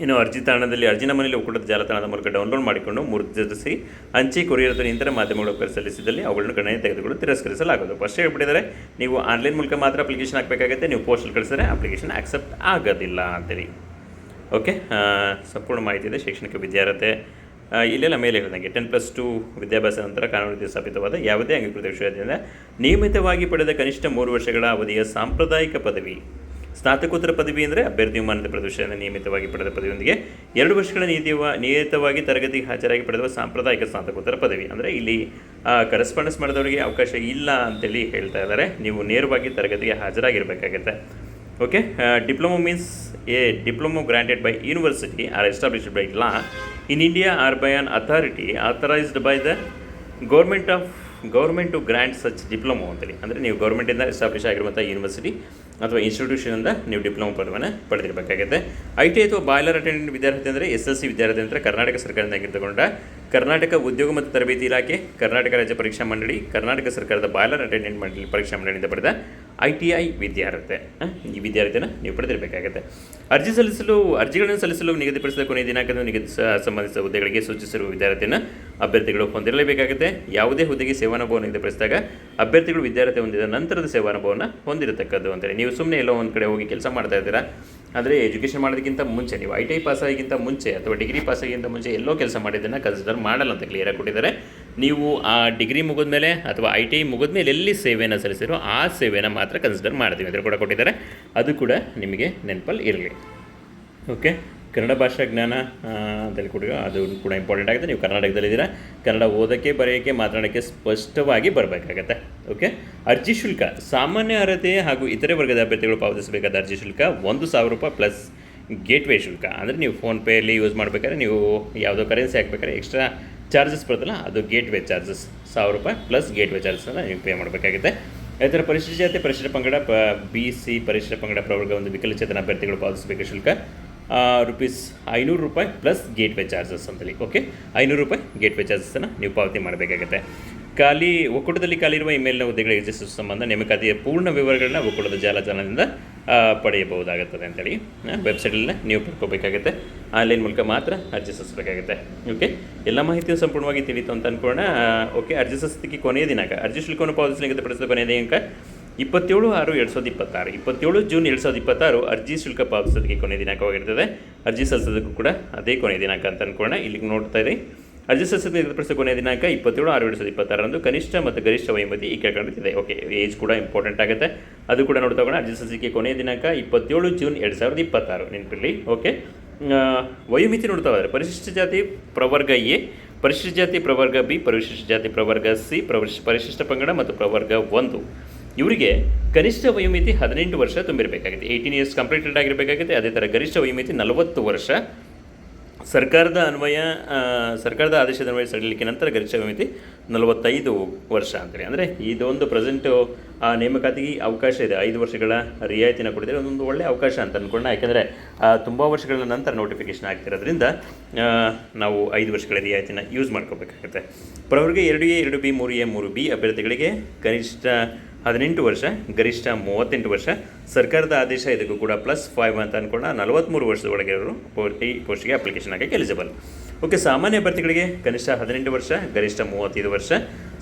ಇನ್ನು ಅರ್ಜಿ ತಾಣದಲ್ಲಿ ಅರ್ಜಿನ ಮನೆಯಲ್ಲಿ ಒಕ್ಕೂಟದ ಜಾಲತಾಣದ ಮೂಲಕ ಡೌನ್ಲೋಡ್ ಮಾಡಿಕೊಂಡು ಮುದ್ರಿಸಿ ಅಂಚೆ, ಕೊರಿಯರ್ ಅಥವಾ ಇತರ ಮಾಧ್ಯಮಗಳ ಸಲ್ಲಿಸಿದಲ್ಲಿ ಅವುಗಳನ್ನು ಗಣನೆ ತೆಗೆದುಕೊಂಡು ತಿರಸ್ಕರಿಸಲಾಗೋದು. ಫಸ್ಟ್ ಹೇಳ್ಬಿಟ್ಟಿದ್ದಾರೆ, ನೀವು ಆನ್ಲೈನ್ ಮೂಲಕ ಮಾತ್ರ ಅಪ್ಲಿಕೇಶನ್ ಹಾಕಬೇಕಾಗುತ್ತೆ. ನೀವು ಪೋಸ್ಟಲ್ಲಿ ಕಳಿಸಿದ್ರೆ ಅಪ್ಲಿಕೇಶನ್ ಆಕ್ಸೆಪ್ಟ್ ಆಗೋದಿಲ್ಲ ಅಂತೇಳಿ. ಓಕೆ, ಸಂಪೂರ್ಣ ಮಾಹಿತಿ ಇದೆ. ಶೈಕ್ಷಣಿಕ ವಿದ್ಯಾರ್ಹತೆ ಇಲ್ಲೆಲ್ಲ ಮೇಲೆ ಹೇಳಿದಂಗೆ 10+2 ವಿದ್ಯಾಭ್ಯಾಸ ನಂತರ ಕಾನೂನು ಸ್ಥಾಪಿತವಾದ ಯಾವುದೇ ಅಂಗೀಕೃತ ವಿಷಯದಿಂದ ನಿಯಮಿತವಾಗಿ ಪಡೆದ ಕನಿಷ್ಠ 3 ವರ್ಷಗಳ ಅವಧಿಯ ಸಾಂಪ್ರದಾಯಿಕ ಪದವಿ. ಸ್ನಾತಕೋತ್ತರ ಪದವಿ ಅಂದರೆ ಅಭ್ಯರ್ಥಿ ಮಾನ್ಯತೆ ಪ್ರದರ್ಶನ ನಿಯಮಿತವಾಗಿ ಪಡೆದ ಪದವಿಯೊಂದಿಗೆ 2 ವರ್ಷಗಳ ನಿಯಮಿತವಾಗಿ ತರಗತಿಗೆ ಹಾಜರಾಗಿ ಪಡೆದ ಸಾಂಪ್ರದಾಯಿಕ ಸ್ನಾತಕೋತ್ತರ ಪದವಿ. ಅಂದರೆ ಇಲ್ಲಿ ಕರೆಸ್ಪಾಂಡೆನ್ಸ್ ಮಾಡಿದವರಿಗೆ ಅವಕಾಶ ಇಲ್ಲ ಅಂತೇಳಿ ಹೇಳ್ತಾ ಇದ್ದಾರೆ. ನೀವು ನೇರವಾಗಿ ತರಗತಿಗೆ ಹಾಜರಾಗಿರಬೇಕಾಗುತ್ತೆ. Okay, diploma means a diploma granted by university or established by law in India or by an authority authorised by the government to grant such diploma ಅಂತೇಳಿ. ಅಂದರೆ ನೀವು ಗೌರ್ಮೆಂಟಿಂದ ಎಸ್ಟಾಬ್ಲಿಷ್ ಆಗಿರುವಂಥ ಯೂನಿವರ್ಸಿಟಿ ಅಥವಾ ಇನ್ಸ್ಟಿಟ್ಯೂಷನಿಂದ ನೀವು ಡಿಪ್ಲೊಮೊ ಪದವಿಯನ್ನು ಪಡೆದಿರಬೇಕಾಗುತ್ತೆ. ITI ಅಥವಾ ಬಾಯ್ಲರ್ ಅಟೆಂಡೆಂಟ್ ವಿದ್ಯಾರ್ಥಿ ಅಂದರೆ SLC ವಿದ್ಯಾರ್ಥಿ ಅಂದರೆ ಕರ್ನಾಟಕ ಸರ್ಕಾರದಿಂದ ಅಂಗೀಕೃತಗೊಂಡ ಕರ್ನಾಟಕ ಉದ್ಯೋಗ ಮತ್ತು ತರಬೇತಿ ಇಲಾಖೆ, ಕರ್ನಾಟಕ ರಾಜ್ಯ ಪರೀಕ್ಷಾ ಮಂಡಳಿ, ಕರ್ನಾಟಕ ಸರ್ಕಾರದ ಬಾಯ್ಲರ್ ಅಟೆಂಡೆಂಟ್ ಮಂಡಳಿ ಪರೀಕ್ಷಾ ಮಂಡಳಿಯಿಂದ ಪಡೆದ ITI ವಿದ್ಯಾರ್ಥಿ. ಈ ವಿದ್ಯಾರ್ಥಿಯನ್ನು ನೀವು ಪಡೆದಿರಬೇಕಾಗುತ್ತೆ. ಅರ್ಜಿಗಳನ್ನು ಸಲ್ಲಿಸಲು ನಿಗದಿಪಡಿಸಿದ ಕೊನೆಯ ದಿನಾಂಕದ ಸಂಬಂಧಿಸಿದ ಹುದ್ದೆಗಳಿಗೆ ಸೂಚಿಸಿರುವ ವಿದ್ಯಾರ್ಥಿಯನ್ನು ಅಭ್ಯರ್ಥಿಗಳು ಹೊಂದಿರಲೇಬೇಕಾಗುತ್ತೆ. ಯಾವುದೇ ಹುದ್ದೆಗೆ ಸೇವಾನುಭವ ನಿಗದಿಪಡಿಸಿದಾಗ ಅಭ್ಯರ್ಥಿಗಳು ವಿದ್ಯಾರ್ಥಿ ಹೊಂದಿದ ನಂತರದ ಸೇವಾನುಭವವನ್ನು ಹೊಂದಿರತಕ್ಕದ್ದು ಅಂತೇಳಿ. ನೀವು ಸುಮ್ಮನೆ ಎಲ್ಲೋ ಒಂದು ಕಡೆ ಹೋಗಿ ಕೆಲಸ ಮಾಡ್ತಾ ಇದ್ದೀರಾ ಅಂದರೆ ಎಜುಕೇಷನ್ ಮಾಡೋದಕ್ಕಿಂತ ಮುಂಚೆ, ನೀವು ITI ಪಾಸಾಗಿಂತ ಮುಂಚೆ ಅಥವಾ ಡಿಗ್ರಿ ಪಾಸಾಗಿಂತ ಮುಂಚೆ ಎಲ್ಲೋ ಕೆಲಸ ಮಾಡಿದ್ದನ್ನು ಕನ್ಸಿಡರ್ ಮಾಡಲ್ಲ ಅಂತ ಕ್ಲಿಯರಾಗಿ ಕೊಟ್ಟಿದ್ದಾರೆ. ನೀವು ಆ ಡಿಗ್ರಿ ಮುಗಿದ್ಮೇಲೆ ಅಥವಾ ITI ಮುಗಿದ್ಮೇಲೆ ಎಲ್ಲಿ ಸೇವೆಯನ್ನು ಸಲ್ಲಿಸಿರೋ ಆ ಸೇವೆಯನ್ನು ಮಾತ್ರ ಕನ್ಸಿಡರ್ ಮಾಡ್ತೀವಿ ಅಂತ ಕೂಡ ಕೊಟ್ಟಿದ್ದಾರೆ. ಅದು ಕೂಡ ನಿಮಗೆ ನೆನಪಲ್ಲಿ ಇರಲಿ. ಓಕೆ, ಕನ್ನಡ ಭಾಷಾ ಜ್ಞಾನ ಅಂತೇಳಿ ಕೂಡ ಅದು ಕೂಡ ಇಂಪಾರ್ಟೆಂಟ್ ಆಗುತ್ತೆ. ನೀವು ಕರ್ನಾಟಕದಲ್ಲಿದ್ದೀರಾ, ಕನ್ನಡ ಓದೋಕ್ಕೆ, ಬರೆಯೋಕ್ಕೆ, ಮಾತನಾಡೋಕ್ಕೆ ಸ್ಪಷ್ಟವಾಗಿ ಬರಬೇಕಾಗತ್ತೆ. ಓಕೆ, ಅರ್ಜಿ ಶುಲ್ಕ ಸಾಮಾನ್ಯ ಅರ್ಹತೆ ಹಾಗೂ ಇತರೆ ವರ್ಗದ ಅಭ್ಯರ್ಥಿಗಳು ಪಾವತಿಸಬೇಕಾದ ಅರ್ಜಿ ಶುಲ್ಕ 1,000 ರೂಪಾಯಿ ಪ್ಲಸ್ ಗೇಟ್ವೇ ಶುಲ್ಕ. ಅಂದರೆ ನೀವು ಫೋನ್ಪೇಯಲ್ಲಿ ಯೂಸ್ ಮಾಡಬೇಕಾದ್ರೆ, ನೀವು ಯಾವುದೋ ಕರೆನ್ಸಿ ಹಾಕಬೇಕಾದ್ರೆ ಎಕ್ಸ್ಟ್ರಾ ಚಾರ್ಜಸ್ ಬರುತ್ತಲ್ಲ, ಅದು ಗೇಟ್ವೇ ಚಾರ್ಜಸ್ 1,000 ರೂಪಾಯಿ ಪ್ಲಸ್ ಗೇಟ್ವೇ ಚಾರ್ಜಸ್ಸನ್ನು ನೀವು ಪೇ ಮಾಡಬೇಕಾಗುತ್ತೆ. ಇತರ ಪರಿಶಿಷ್ಟ ಜಾತಿ, ಪರಿಶಿಷ್ಟ ಪಂಗಡ, BC ಪರಿಶಿಷ್ಟ ಪಂಗಡ ಪ್ರವರ್ಗ ಒಂದು ವಿಕಲಚೇತನ ಅಭ್ಯರ್ಥಿಗಳು ಪಾವತಿಸಬೇಕು ಶುಲ್ಕ ₹500 ರೂಪಾಯಿ ಪ್ಲಸ್ ಗೇಟ್ವೇ ಚಾರ್ಜಸ್ ಅಂತೇಳಿ. ಓಕೆ, 500 ರೂಪಾಯಿ ಗೇಟ್ವೇ ಚಾರ್ಜಸ್ಸನ್ನು ನೀವು ಪಾವತಿ ಮಾಡಬೇಕಾಗುತ್ತೆ. ಒಕ್ಕೂಟದಲ್ಲಿ ಖಾಲಿರುವ ಇಮೇಲ್ನ ಹುದ್ದೆಗಳಿಗೆ ಅರ್ಜಿಸುವ ಸಂಬಂಧ ನೇಮಕಾತಿಯ ಪೂರ್ಣ ವಿವರಗಳನ್ನ ಒಕ್ಕೂಟದ ಜಾಲತಾಣದಿಂದ ಪಡೆಯಬಹುದಾಗುತ್ತದೆ ಅಂತೇಳಿ. ವೆಬ್ಸೈಟಲ್ಲಿ ನೀವು ಪಡ್ಕೋಬೇಕಾಗುತ್ತೆ. ಆನ್ಲೈನ್ ಮೂಲಕ ಮಾತ್ರ ಅರ್ಜಿ ಸಲ್ಲಿಸಬೇಕಾಗುತ್ತೆ. ಓಕೆ, ಎಲ್ಲ ಮಾಹಿತಿಯು ಸಂಪೂರ್ಣವಾಗಿ ತಿಳಿಯಿತು ಅಂತ ಅಂದ್ಕೊಳ್ಳೋಣ. ಓಕೆ, ಅರ್ಜಿ ಸಲ್ಲಿಸಲಿಕ್ಕೆ ಕೊನೆಯ ದಿನಾಂಕ, ಅರ್ಜಿ ಶುಲ್ಕವನ್ನು ಪಾವತಿಸಲು ನಿಗದಿಪಡಿಸಿದ ಕೊನೆಯ ದಿನಾಂಕ 27/6/2026, 27 ಜೂನ್ 2026 ಅರ್ಜಿ ಶುಲ್ಕ ಪಾವತಿಸೋದಕ್ಕೆ ಕೊನೆಯ ದಿನಾಂಕವಾಗಿರ್ತದೆ. ಅರ್ಜಿ ಸಲ್ಲಿಸೋದಕ್ಕೂ ಕೂಡ ಅದೇ ಕೊನೆಯ ದಿನಾಂಕ ಅಂತ ಅಂದ್ಕೊಳ್ಳೋಣ. ಇಲ್ಲಿಗೆ ನೋಡ್ತಾ ಇರಿ, ಅರ್ಜಿ ಸಲ್ಲಿಸೋದಕ್ಕೆ ನಿಗದಿಪಡಿಸಿದ ಕೊನೆಯ ದಿನಾಂಕ 27/6/2026 ಕನಿಷ್ಠ ಮತ್ತು ಗರಿಷ್ಠ ವಯೋಮಿತಿ ಈ ಕೆಳಕಂಡಿದೆ. ಓಕೆ, ಏಜ್ ಕೂಡ ಇಂಪಾರ್ಟೆಂಟ್ ಆಗುತ್ತೆ, ಅದು ಕೂಡ ನೋಡ್ತಾ ಹೋಗೋಣ. ಅರ್ಜಿ ಸಲ್ಲಿಸಲಿಕ್ಕೆ ಕೊನೆಯ ದಿನಾಂಕ 27 ಜೂನ್ 2026 ನೆನಪಿರಲಿ. ಓಕೆ, ವಯೋಮಿತಿ ನೋಡ್ತಾ ಹೋದರೆ ಪರಿಶಿಷ್ಟ ಜಾತಿ ಪ್ರವರ್ಗ ಎ, ಪರಿಶಿಷ್ಟ ಜಾತಿ ಪ್ರವರ್ಗ ಬಿ, ಪರಿಶಿಷ್ಟ ಜಾತಿ ಪ್ರವರ್ಗ ಸಿ, ಪರಿಶಿಷ್ಟ ಪಂಗಡ ಮತ್ತು ಪ್ರವರ್ಗ 1 ಇವರಿಗೆ ಕನಿಷ್ಠ ವಯೋಮಿತಿ 18 ವರ್ಷ ತುಂಬಿರಬೇಕಾಗಿದೆ. 18 ಇಯರ್ಸ್ ಕಂಪ್ಲೀಟೆಡ್ ಆಗಿರಬೇಕಾಗುತ್ತೆ. ಅದೇ ಥರ ಗರಿಷ್ಠ ವಯೋಮಿತಿ 40 ವರ್ಷ. ಸರ್ಕಾರದ ಆದೇಶದ ಅನ್ವಯ ಸಡಿಲಿಕ್ಕೆ ನಂತರ ಗರಿಷ್ಠ ವಯೋಮಿತಿ 45 ವರ್ಷ ಅಂತೇಳಿ. ಅಂದರೆ ಇದೊಂದು ಪ್ರೆಸೆಂಟು ನೇಮಕಾತಿಗೆ ಅವಕಾಶ ಇದೆ, 5 ವರ್ಷಗಳ ರಿಯಾಯಿತಿನ ಕೊಡಿದರೆ ಒಂದೊಂದು ಒಳ್ಳೆಯ ಅವಕಾಶ ಅಂತ ಅಂದ್ಕೊಳ್ಳೋಣ. ಯಾಕೆಂದರೆ ತುಂಬ ವರ್ಷಗಳ ನಂತರ ನೋಟಿಫಿಕೇಷನ್ ಆಗ್ತಿರೋದ್ರಿಂದ ನಾವು 5 ವರ್ಷಗಳ ರಿಯಾಯಿತಿನ ಯೂಸ್ ಮಾಡ್ಕೋಬೇಕಾಗುತ್ತೆ. ಪ್ರವರ್ಗ 2A 2B 3A 3B ಅಭ್ಯರ್ಥಿಗಳಿಗೆ ಕನಿಷ್ಠ 18 ವರ್ಷ, ಗರಿಷ್ಠ 38 ವರ್ಷ. ಸರ್ಕಾರದ ಆದೇಶ ಇದಕ್ಕೂ ಕೂಡ +5 ಅಂತ ಅಂದ್ಕೊಳ್ಳೋಣ. 43 ವರ್ಷದೊಳಗೆ ಅವರು ಈ ಪೋಸ್ಟ್ಗೆ ಅಪ್ಲಿಕೇಶನ್ ಹಾಕಕ್ಕೆ ಎಲಿಜಿಬಲ್. ಓಕೆ, ಸಾಮಾನ್ಯ ಅಭ್ಯರ್ಥಿಗಳಿಗೆ ಕನಿಷ್ಠ 18 ವರ್ಷ, ಗರಿಷ್ಠ 35 ವರ್ಷ.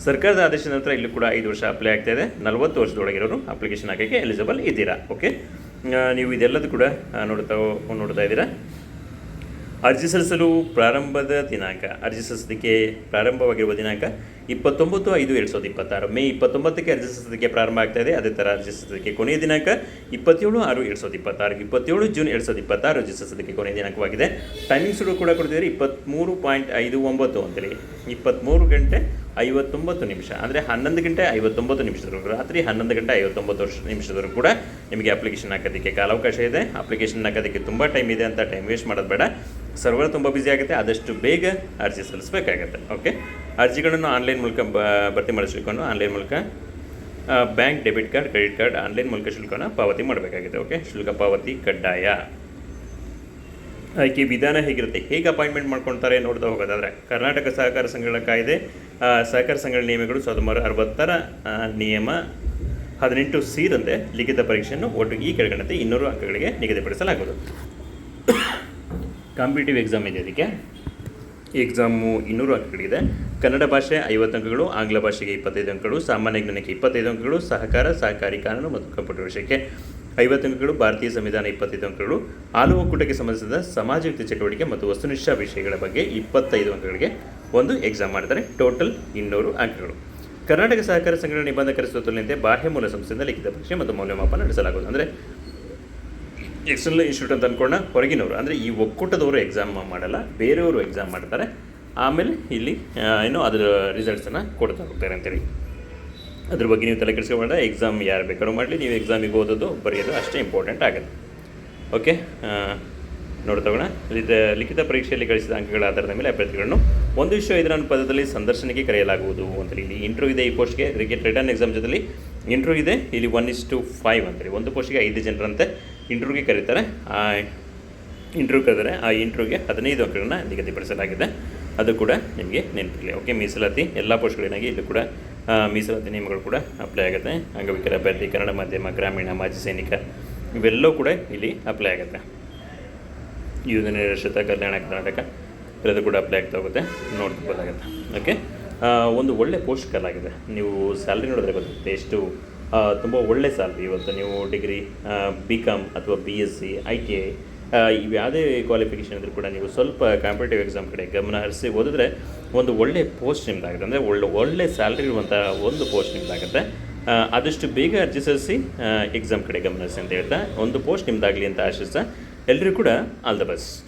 ಸರ್ಕಾರದ ಆದೇಶದ ನಂತರ ಇಲ್ಲೂ ಕೂಡ 5 ವರ್ಷ ಅಪ್ಲೈ ಆಗ್ತಾ ಇದೆ. 40 ವರ್ಷದೊಳಗಿರೋರು ಅಪ್ಲಿಕೇಶನ್ ಹಾಕೋಕ್ಕೆ ಎಲಿಜಿಬಲ್ ಇದ್ದೀರಾ. ಓಕೆ, ನೀವು ಇದೆಲ್ಲದೂ ಕೂಡ ನೋಡ್ತಾ ಇದ್ದೀರಾ. ಅರ್ಜಿ ಸಲ್ಲಿಸಲು ಪ್ರಾರಂಭದ ದಿನಾಂಕ, ಅರ್ಜಿ ಸಲ್ಲಿಸೋದಕ್ಕೆ ಪ್ರಾರಂಭವಾಗಿರುವ ದಿನಾಂಕ 29/5/2026. ಮೇ 29ಕ್ಕೆ ಅರ್ಜಿ ಸಲ್ಲಿಸೋದಕ್ಕೆ ಪ್ರಾರಂಭ ಆಗ್ತಾ ಇದೆ. ಅದೇ ಥರ ಅರ್ಜಿ ಸಲ್ಲಿಸೋದಕ್ಕೆ ಕೊನೆಯ ದಿನಾಂಕ 27/6/2026. 27 ಜೂನ್ 2026 ಅರ್ಜಿ ಸಲ್ಲಿಸೋದಕ್ಕೆ ಕೊನೆಯ ದಿನಾಂಕವಾಗಿದೆ. ಟೈಮಿಂಗ್ಸ್ ಕೂಡ ಕೊಡ್ತಿದ್ದಾರೆ 23.59 ಅಂತೇಳಿ, 23 ಗಂಟೆ 59 ನಿಮಿಷ, ಅಂದರೆ 11 ಗಂಟೆ 59 ನಿಮಿಷದವರೆಗೂ, ರಾತ್ರಿ 11 ಗಂಟೆ 59 ನಿಮಿಷದವರೆಗೂ ಕೂಡ ನಿಮಗೆ ಅಪ್ಲಿಕೇಶನ್ ಹಾಕೋದಕ್ಕೆ ಕಾಲಾವಕಾಶ ಇದೆ. ಅಪ್ಲಿಕೇಶನ್ ಹಾಕೋದಕ್ಕೆ ತುಂಬ ಟೈಮ್ ಇದೆ ಅಂತ ಟೈಮ್ ವೇಸ್ಟ್ ಮಾಡೋದು ಬೇಡ. ಸರ್ವರ್ ತುಂಬ ಬ್ಯುಸಿ ಆಗುತ್ತೆ, ಆದಷ್ಟು ಬೇಗ ಅರ್ಜಿ ಸಲ್ಲಿಸಬೇಕಾಗತ್ತೆ. ಓಕೆ, ಅರ್ಜಿಗಳನ್ನು ಆನ್ಲೈನ್ ಮೂಲಕ ಭರ್ತಿ ಮಾಡಿಸ್ಲಿಕ್ಕೊಂಡು ಆನ್ಲೈನ್ ಮೂಲಕ bank, debit card, credit card online ಮೂಲಕ ಶುಲ್ಕವನ್ನು ಪಾವತಿ ಮಾಡಬೇಕಾಗಿದೆ. ಓಕೆ, ಶುಲ್ಕ ಪಾವತಿ ಕಡ್ಡಾಯ. ಆಯ್ಕೆ ವಿಧಾನ ಹೇಗಿರುತ್ತೆ, ಹೇಗೆ ಅಪಾಯಿಂಟ್ಮೆಂಟ್ ಮಾಡ್ಕೊಳ್ತಾರೆ ನೋಡ್ತಾ ಹೋಗೋದಾದರೆ, ಕರ್ನಾಟಕ ಸಹಕಾರ ಸಂಘಗಳ ಕಾಯ್ದೆ, ಸಹಕಾರ ಸಂಘಗಳ ನಿಯಮಗಳು 1960 ನಿಯಮ 18C ರಂತೆ ಲಿಖಿತ ಪರೀಕ್ಷೆಯನ್ನು ಒಟ್ಟು ಈ ಕೆಳಗಣತೆ 200 ಅಂಕಗಳಿಗೆ ನಿಗದಿಪಡಿಸಲಾಗುವುದು. ಕಾಂಪಿಟೇಟಿವ್ ಎಕ್ಸಾಮ್ ಇದೆ. ಅದಕ್ಕೆ ಎಕ್ಸಾಮು 200 ಅಂಕಗಳಿದೆ. ಕನ್ನಡ ಭಾಷೆ 50 ಅಂಕಗಳು, ಆಂಗ್ಲ ಭಾಷೆಗೆ 25 ಅಂಕಗಳು, ಸಾಮಾನ್ಯ ಜ್ಞಾನಕ್ಕೆ 25 ಅಂಕಗಳು, ಸಹಕಾರಿ ಕಾನೂನು ಮತ್ತು ಕಂಪ್ಯೂಟರ್ ವಿಷಯಕ್ಕೆ 50 ಅಂಕಗಳು, ಭಾರತೀಯ ಸಂವಿಧಾನ 25 ಅಂಕಗಳು, ಹಾಲು ಒಕ್ಕೂಟಕ್ಕೆ ಸಂಬಂಧಿಸಿದ ಸಮಾಜಯುಕ್ತ ಚಟುವಟಿಕೆ ಮತ್ತು ವಸ್ತುನಿಷ್ಠ ವಿಷಯಗಳ ಬಗ್ಗೆ 25 ಅಂಕಗಳಿಗೆ ಒಂದು ಎಕ್ಸಾಮ್ ಮಾಡ್ತಾರೆ. ಟೋಟಲ್ 200 ಅಂಕಗಳು. ಕರ್ನಾಟಕ ಸಹಕಾರ ಸಂಘಗಳ ನಿಬಂಧಕರ ಸುತ್ತೋಲೆಯಂತೆ ಬಾಹ್ಯ ಮೂಲ ಸಂಸ್ಥೆಯಿಂದ ಲಿಖಿತ ಪರೀಕ್ಷೆ ಮತ್ತು ಮೌಲ್ಯಮಾಪನ ನಡೆಸಲಾಗುವುದು. ಅಂದರೆ ಎಕ್ಸ್ಟರ್ನಲ್ ಇನ್ಸ್ಟಿಟ್ಯೂಟ್ ಅಂತ ಅಂದ್ಕೊಂಡ ಹೊರಗಿನವರು, ಅಂದರೆ ಈ ಒಕ್ಕೂಟದವರು ಎಕ್ಸಾಮ್ ಮಾಡಲ್ಲ, ಬೇರೆಯವರು ಎಕ್ಸಾಮ್ ಮಾಡ್ತಾರೆ. ಆಮೇಲೆ ಇಲ್ಲಿ ಅದರ ರಿಸಲ್ಟ್ಸನ್ನು ಕೊಡ್ತಾ ಹೋಗ್ತಾರೆ ಅಂತೇಳಿ. ಅದ್ರ ಬಗ್ಗೆ ನೀವು ತಲೆ ಕೆಡಿಸ್ಕೊಬೇಡ. ಎಕ್ಸಾಮ್ ಯಾರು ಬೇಕಾದ್ರೂ ಮಾಡಲಿ, ನೀವು ಎಕ್ಸಾಮಿಗೆ ಓದೋದು ಬರೆಯೋದು ಅಷ್ಟೇ ಇಂಪಾರ್ಟೆಂಟ್ ಆಗುತ್ತೆ. ಓಕೆ, ನೋಡ್ತೋಗೋಣ. ಲಿಖಿತ ಪರೀಕ್ಷೆಯಲ್ಲಿ ಗಳಿಸಿದ ಅಂಕಗಳ ಆಧಾರದ ಮೇಲೆ ಅಭ್ಯರ್ಥಿಗಳನ್ನು 1:5 ಅನುಪಾತದಲ್ಲಿ ಸಂದರ್ಶನಕ್ಕೆ ಕರೆಯಲಾಗುವುದು ಅಂತೇಳಿ. ಇಲ್ಲಿ ಇಂಟ್ರ್ಯೂ ಇದೆ. ಈ ಪೋಸ್ಟ್ಗೆ ರಿಟರ್ನ್ ಎಕ್ಸಾಮ್ ಜೊತೆಲಿ ಇಂಟ್ರ್ಯೂ ಇದೆ. ಇಲ್ಲಿ 1:5 ಅಂತೇಳಿ, ಒಂದು ಪೋಸ್ಟ್ಗೆ 5 ಜನರಂತೆ ಇಂಟ್ರ್ಯೂಗೆ ಕರೀತಾರೆ. ಇಂಟ್ರ್ಯೂ ಕರೆದರೆ ಆ ಇಂಟ್ರ್ಯೂಗೆ 15 ಅಂಕಗಳನ್ನು ನಿಗದಿಪಡಿಸಲಾಗಿದೆ. ಅದು ಕೂಡ ನಿಮಗೆ ನೆನಪಿರಲಿ. ಓಕೆ, ಮೀಸಲಾತಿ ಎಲ್ಲ ಪೋಸ್ಟ್ಗಳೇನಾಗಿ ಇಲ್ಲೂ ಕೂಡ ಮೀಸಲಾತಿ ನಿಯಮಗಳು ಕೂಡ ಅಪ್ಲೈ ಆಗುತ್ತೆ. ಅಂಗವಿಕಲ ಅಭ್ಯರ್ಥಿ, ಕನ್ನಡ ಮಾಧ್ಯಮ, ಗ್ರಾಮೀಣ, ಮಾಜಿ ಸೈನಿಕ ಇವೆಲ್ಲವೂ ಕೂಡ ಇಲ್ಲಿ ಅಪ್ಲೈ ಆಗುತ್ತೆ. ಯುವ ನಿರಕ್ಷಿತ ಕಲ್ಯಾಣ ಕರ್ನಾಟಕ ಇರೋದು ಕೂಡ ಅಪ್ಲೈ ಆಗ್ತಾ ಹೋಗುತ್ತೆ, ನೋಡ್ಬೋದಾಗುತ್ತೆ. ಓಕೆ, ಒಂದು ಒಳ್ಳೆ ಪೋಸ್ಟ್ ಕಲಾಗಿದೆ. ನೀವು ಸ್ಯಾಲ್ರಿ ನೋಡಿದ್ರೆ ಗೊತ್ತಾಗುತ್ತೆ ಎಷ್ಟು ತುಂಬ ಒಳ್ಳೆ ಸ್ಯಾಲ್ರಿ. ಇವತ್ತು ನೀವು ಡಿಗ್ರಿ, BCom ಅಥವಾ BSc, ITI ಇವು ಯಾವುದೇ ಕ್ವಾಲಿಫಿಕೇಷನ್ ಇದ್ರೂ ಕೂಡ ನೀವು ಸ್ವಲ್ಪ ಕಾಂಪಿಟೇಟಿವ್ ಎಕ್ಸಾಮ್ ಕಡೆ ಗಮನ ಹರಿಸಿ ಓದಿದ್ರೆ ಒಂದು ಒಳ್ಳೆ ಪೋಸ್ಟ್ ನಿಮ್ಮದಾಗುತ್ತೆ. ಅಂದರೆ ಒಳ್ಳೆ ಸ್ಯಾಲ್ರಿ ಇರುವಂಥ ಒಂದು ಪೋಸ್ಟ್ ನಿಮ್ಮದಾಗುತ್ತೆ. ಆದಷ್ಟು ಬೇಗ ಅರ್ಜಿ ಸಲ್ಲಿಸಿ ಎಕ್ಸಾಮ್ ಕಡೆ ಗಮನಿಸಿ ಅಂತ ಹೇಳ್ತಾ ಒಂದು ಪೋಸ್ಟ್ ನಿಮ್ಮದಾಗಲಿ ಅಂತ ಆಶಿಸ್ತಾ ಎಲ್ಲರಿಗೂ ಕೂಡ ಆಲ್ ದ ಬೆಸ್ಟ್.